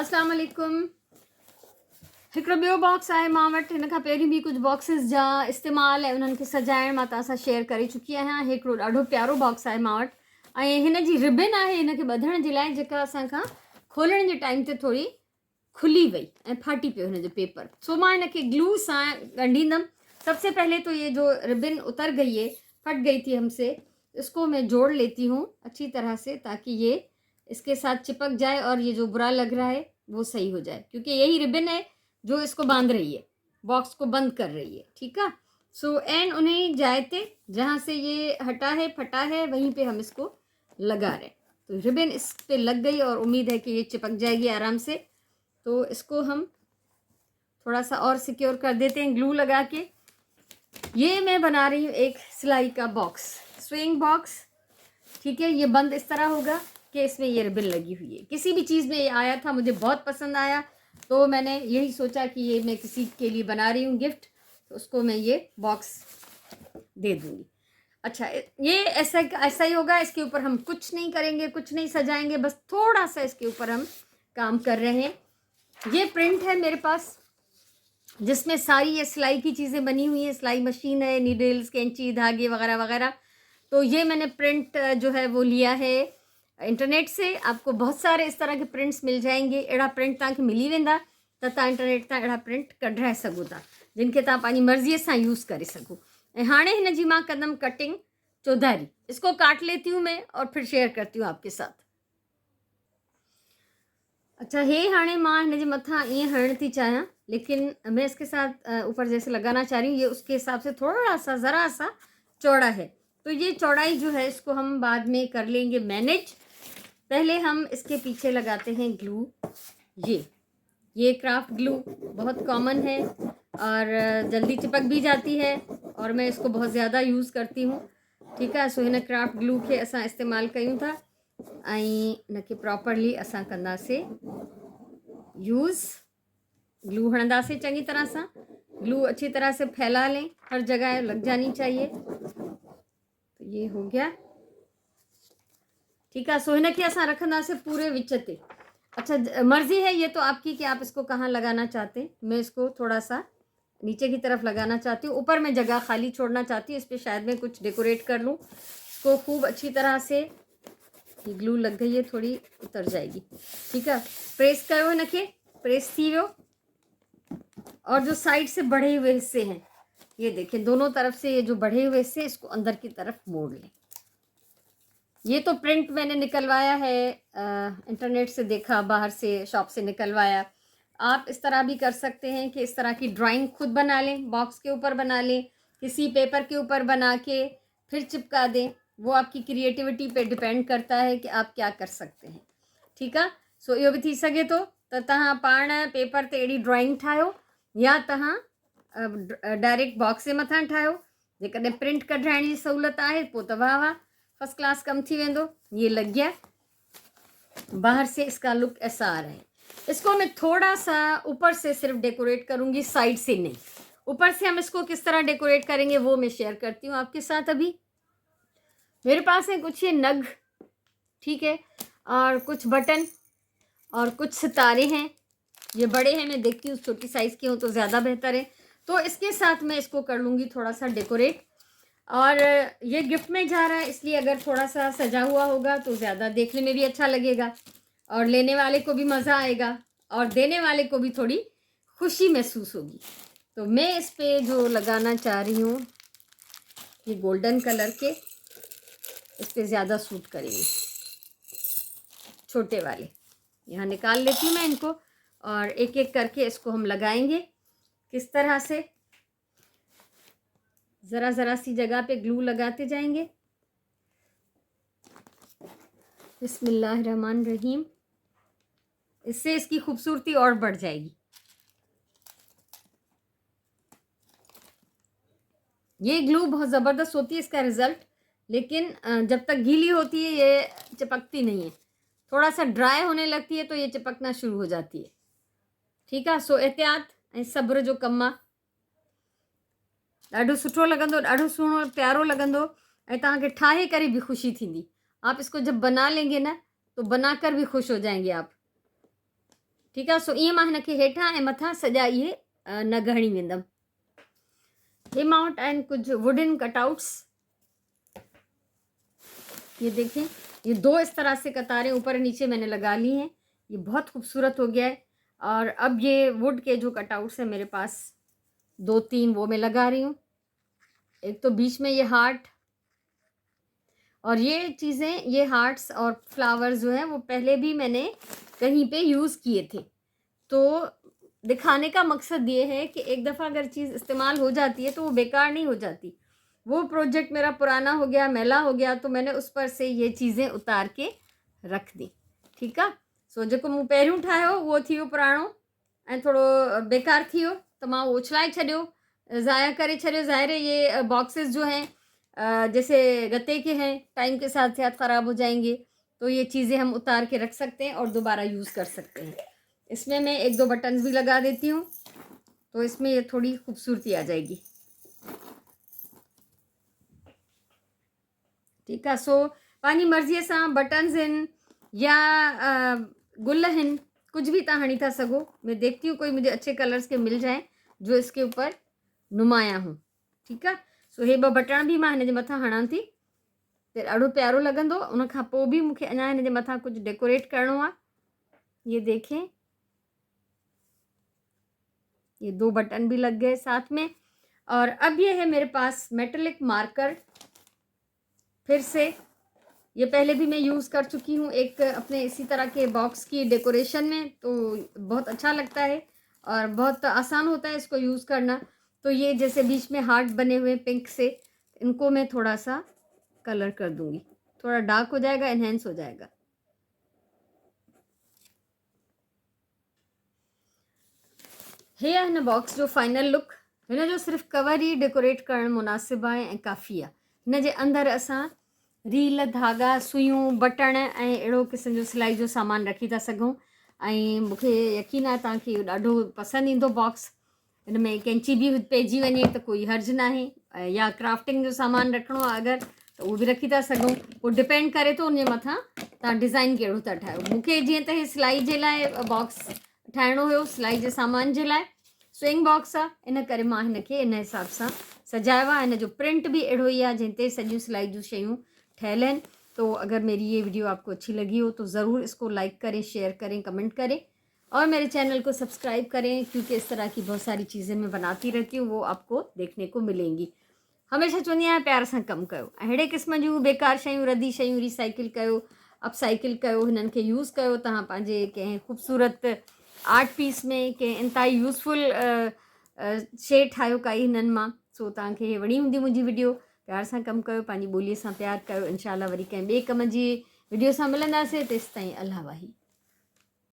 अस्सलाम वालेकुम। हिकिड़ो ॿियो बॉक्स आहे मां वटि। हिन खां पहिरीं बि कुझु बॉक्सिस जा इस्तेमालु ऐं उन्हनि खे सजाइण मां तव्हां सां शेयर करे चुकी आहियां। हिकिड़ो ॾाढो प्यारो बॉक्स आहे मां वटि ऐं हिन जी रिबन आहे हिन खे ॿधण जे लाइ, जेका असांखां खोलण जे टाइम ते थोरी खुली वई ऐं फाटी पियो हिन जो पेपर। सो मां हिन खे ग्लू सां ॻंढींदमि। सबसे पहले तो ये जो रिबन उतर गई है, फट गई थी हमसे, इसको मैं जोड़ लेती हूँ अच्छी तरह से ताकि ये इसके साथ चिपक जाए और ये जो बुरा लग रहा है वो सही हो जाए, क्योंकि यही रिबन है जो इसको बांध रही है, बॉक्स को बंद कर रही है। ठीक है। सो एंड उन्हें जायते जहाँ से ये हटा है फटा है वहीं पे हम इसको लगा रहे हैं। तो रिबन इस पे लग गई और उम्मीद है कि ये चिपक जाएगी आराम से। तो इसको हम थोड़ा सा और सिक्योर कर देते हैं ग्लू लगा के। ये मैं बना रही हूँ एक सिलाई का बॉक्स, स्विंग बॉक्स। ठीक है। ये बंद इस तरह होगा कि इसमें ये रिबन लगी हुई है। किसी भी चीज़ में ये आया था, मुझे बहुत पसंद आया, तो मैंने यही सोचा कि ये मैं किसी के लिए बना रही हूँ गिफ्ट, तो उसको मैं ये बॉक्स दे दूँगी। अच्छा, ये ऐसा ही होगा। इसके ऊपर हम कुछ नहीं करेंगे, कुछ नहीं सजाएंगे, बस थोड़ा सा इसके ऊपर हम काम कर रहे हैं। ये प्रिंट है मेरे पास जिसमें सारी ये सिलाई की चीज़ें बनी हुई हैं। सिलाई मशीन है, नीडल्स, कैंची, धागे वगैरह वगैरह। तो ये मैंने प्रिंट जो है वो लिया है इंटरनेट से। आपको बहुत सारे इस तरह के प्रिंट्स मिल जाएंगे। अड़ा प्रिंट तक मिली वेंदा त तव्हां इंटरनेट तां अड़ा प्रिंट कढाए सघो था, जिनके तव्हां पंहिंजी मर्ज़ीअ सां यूज़ करे सघो। ऐं हाणे हिन जी मां कंदमि कटिंग चौधारी। इसको काट लेती हूँ मैं और फिर शेयर करती हूँ आपके साथ। अच्छा, ये हाणे मां हिन जे मथां ईअं हणण थी चाहियां, लेकिन मैं इसके साथ ऊपर जैसे लगाना चाह रही हूँ, ये उसके हिसाब से थोड़ा सा ज़रा सा चौड़ा है। तो ये चौड़ाई जो है इसको हम बाद में कर लेंगे मैनेज। पहले हम इसके पीछे लगाते हैं ग्लू। ये क्राफ्ट ग्लू बहुत कॉमन है और जल्दी चिपक भी जाती है और मैं इसको बहुत ज़्यादा यूज़ करती हूँ। ठीक है। सो हिन क्राफ्ट ग्लू के असां इस्तेमालु कयूं था ऐं इनखे प्रॉपरली असां कंदासीं यूज़। ग्लू हणंदासीं चंगी तरह सां। ग्लू अच्छी तरह से फैला लें, हर जगह लग जानी चाहिए। तो ये हो गया। ठीक है। सो हिन खे असां रखंदासीं पूरे विच ते। अच्छा, मर्ज़ी है ये तो आपकी कि आप इसको कहाँ लगाना चाहते हैं। मैं इसको थोड़ा सा नीचे की तरफ लगाना चाहती हूँ, ऊपर मैं जगह खाली छोड़ना चाहती हूँ। इस पर शायद मैं कुछ डेकोरेट कर लूँ। इसको खूब अच्छी तरह से, ये ग्लू लग गई है, थोड़ी उतर जाएगी। ठीक है। प्रेस करो हिन खे, प्रेस थी वियो। और जो साइड से बढ़े हुए हिस्से हैं, ये देखें, दोनों तरफ से ये जो बढ़े हुए हिस्से, इसको अंदर की तरफ मोड़ लें। ये तो प्रिंट मैंने निकलवाया है, इंटरनेट से देखा, बाहर से शॉप से निकलवाया। आप इस तरह भी कर सकते हैं कि इस तरह की ड्राइंग खुद बना लें, बॉक्स के ऊपर बना लें, किसी पेपर के ऊपर बना के फिर चिपका दें। वो आपकी क्रिएटिविटी पे डिपेंड करता है कि आप क्या कर सकते हैं। ठीक है। सो इहो भी थी सके तो तव्हां पाण पेपर ते अहिड़ी ड्राइंग ठाहियो या तव्हां डायरेक्ट बॉक्स जे मथां ठाहियो। जेकॾहिं प्रिंट कढाइण जी सहूलियत आहे पोइ त वाह वाह, फर्स्ट क्लास कम थी वेंदो। ये लग गया। बाहर से इसका लुक ऐसा आ रहा है। इसको मैं थोड़ा सा ऊपर से सिर्फ डेकोरेट करूँगी, साइड से नहीं। ऊपर से हम इसको किस तरह डेकोरेट करेंगे वो मैं शेयर करती हूँ आपके साथ। अभी मेरे पास है कुछ ये नग, ठीक है, और कुछ बटन और कुछ सितारे हैं। ये बड़े हैं, मैं देखती हूँ छोटी साइज़ के हों तो ज़्यादा बेहतर है। तो इसके साथ मैं इसको कर लूँगी थोड़ा सा डेकोरेट। और ये गिफ्ट में जा रहा है, इसलिए अगर थोड़ा सा सजा हुआ होगा तो ज़्यादा देखने में भी अच्छा लगेगा और लेने वाले को भी मज़ा आएगा और देने वाले को भी थोड़ी खुशी महसूस होगी। तो मैं इस पे जो लगाना चाह रही हूँ, ये गोल्डन कलर के इस पे ज़्यादा सूट करेंगे, छोटे वाले। यहाँ निकाल लेती हूँ मैं इनको और एक एक करके इसको हम लगाएंगे। किस तरह से ज़रा ज़रा सी जगह पे ग्लू लगाते जाएंगे। बिस्मिल्लाहिर्रहमानिर्रहीम। इससे इसकी खूबसूरती और बढ़ जाएगी। ये ग्लू बहुत ज़बरदस्त होती है इसका रिज़ल्ट, लेकिन जब तक गीली होती है ये चिपकती नहीं है। थोड़ा सा ड्राई होने लगती है तो ये चिपकना शुरू हो जाती है। ठीक है। सो एहतियात ऐं सब्र जो कमु आहे। ॾाढो सुठो लॻंदो, ॾाढो सुहिणो प्यारो लॻंदो ऐं तव्हांखे ठाहे करे भी खुशी थींदी। आप इसको जब बना लेंगे ना तो बनाकर भी खुश हो जाएंगे आप। ठीकु आहे। सो ईअं मां हिनखे हेठां ऐं मथां सॼा इहे न घणी वेंदमि। हे मां वटि आहिनि कुझु वुडन कटआउट्स, ये देखें, ये 2 इस तरह से कतारें ऊपर नीचे मैंने लगा ली हैं। ये बहुत खूबसूरत हो गया है। और अब ये वुड के जो कटआउट्स हैं मेरे पास 2-3 वो मैं लगा रही हूँ। एक तो बीच में ये हार्ट, और ये चीज़ें, ये हार्ट्स और फ्लावर्स जो हैं वो पहले भी मैंने कहीं पे यूज़ किए थे। तो दिखाने का मकसद ये है कि एक दफ़ा अगर चीज़ इस्तेमाल हो जाती है तो वो बेकार नहीं हो जाती। वो प्रोजेक्ट मेरा पुराना हो गया, मैला हो गया, तो मैंने उस पर से ये चीज़ें उतार के रख दी। ठीकु आहे। सो जेको मूं पहिरियों ठाहियो उहो थी वियो पुराणो ऐं थोरो बेकार थी वियो, तो मां उहो उछलाए छॾियो, ज़ाया करे छॾियो। ज़ाहिर है ये बॉक्सेस जो हैं जैसे गत्ते के हैं, टाइम के साथ साथ ख़राब हो जाएंगे, तो ये चीज़ें हम उतार के रख सकते हैं और दोबारा यूज़ कर सकते हैं। इसमें मैं 1-2 बटन्स भी लगा देती हूँ, तो इसमें ये थोड़ी खूबसूरती आ जाएगी। ठीकु आहे। सो पंहिंजी मर्ज़ीअ सां बटन्स आहिनि या गुल आहिनि, कुछ भी तव्हां हणी था सघो। मैं देखती हूँ कोई मुझे अच्छे कलर्स के मिल जाए जो इसके ऊपर नुमाया हूँ। ठीकु आहे। सो हे 2 बटण बि मां हिन जे मथां हणां थी, त ॾाढो प्यारो लॻंदो। उन खां पोइ बि मूंखे अञा हिन जे मथां कुझु डेकोरेट करिणो आहे। ये देखें, ये 2 बटन भी लग गए साथ में। और अब ये है मेरे पास मेटेलिक मार्कर। फिर से ये पहले भी मैं यूज़ कर चुकी हूँ एक अपने इसी तरह के बॉक्स की डेकोरेशन में, तो बहुत अच्छा लगता है और बहुत आसान होता है इसको यूज़ करना। तो ये जैसे बीच में हार्ट बने हुए पिंक से, इनको मैं थोड़ा सा कलर कर दूंगी, थोड़ा डार्क हो जाएगा, एनहेंस हो जाएगा। हे आहे हिन बॉक्स जो फाइनल लुक। हिन जो सिर्फ़ु कवर ही डेकोरेट करणु मुनासिबु आहे ऐं काफ़ी आहे। हिन जे अंदरि असां रील, धागा, सुयूं, बटण ऐं अहिड़ो क़िस्म जो सिलाई जो सामान रखी था सघूं। ऐं मूंखे यकीन आहे तव्हांखे इहो ॾाढो पसंदि ईंदो बॉक्स। हिन में कैंची बि पइजी वञे त कोई हर्ज न आहे, या क्राफ्टिंग जो सामान रखिणो आहे अगरि त उहो बि रखी था सघूं। पोइ डिपेंड करे थो उन जे मथां तव्हां डिज़ाइन कहिड़ो था ठाहियो। मूंखे जीअं त इहे सिलाई जे लाइ बॉक्स ठाहिणो हुयो, सिलाई जे सामान जे लाइ स्विंग बॉक्स आहे, इन करे मां हिनखे इन हिसाब सां सजायो आहे। हिन जो प्रिंट भी अहिड़ो ही आहे जिन ते सॼियूं सिलाई जूं शयूं ठहियल आहिनि। तो अगर मेरी ये वीडियो आपको अच्छी लगी हो तो ज़रूर इसको लाइक करें, शेयर करें, कमेंट करें और मेरे चैनल को सब्सक्राइब करें, क्योंकि इस तरह की बहुत सारी चीज़ें मैं बनाती रहती हूँ, वो आपको देखने को मिलेंगी। हमेशा चवंदी आहियां प्यार सां कमु कयो, अहिड़े क़िस्म जूं बेकार शयूं, रदी शयूं रिसाइकिल कयो, अपसाइकिल कयो, हिननि खे यूज़ कयो तव्हां पंहिंजे कंहिं ख़ूबसूरत आर्ट पीस में, कंहिं इंतहाई यूज़फुल शइ ठाहियो काई हिननि मां। सो तव्हांखे हे वणी हूंदी मुंहिंजी वीडियो। प्यार सां कमु कयो, पंहिंजी ॿोलीअ सां प्यार कयो। इंशाल्लाह वरी कंहिं ॿिए कम जी वीडियो सां मिलंदासीं। तेसिताईं अल्लाह वाही।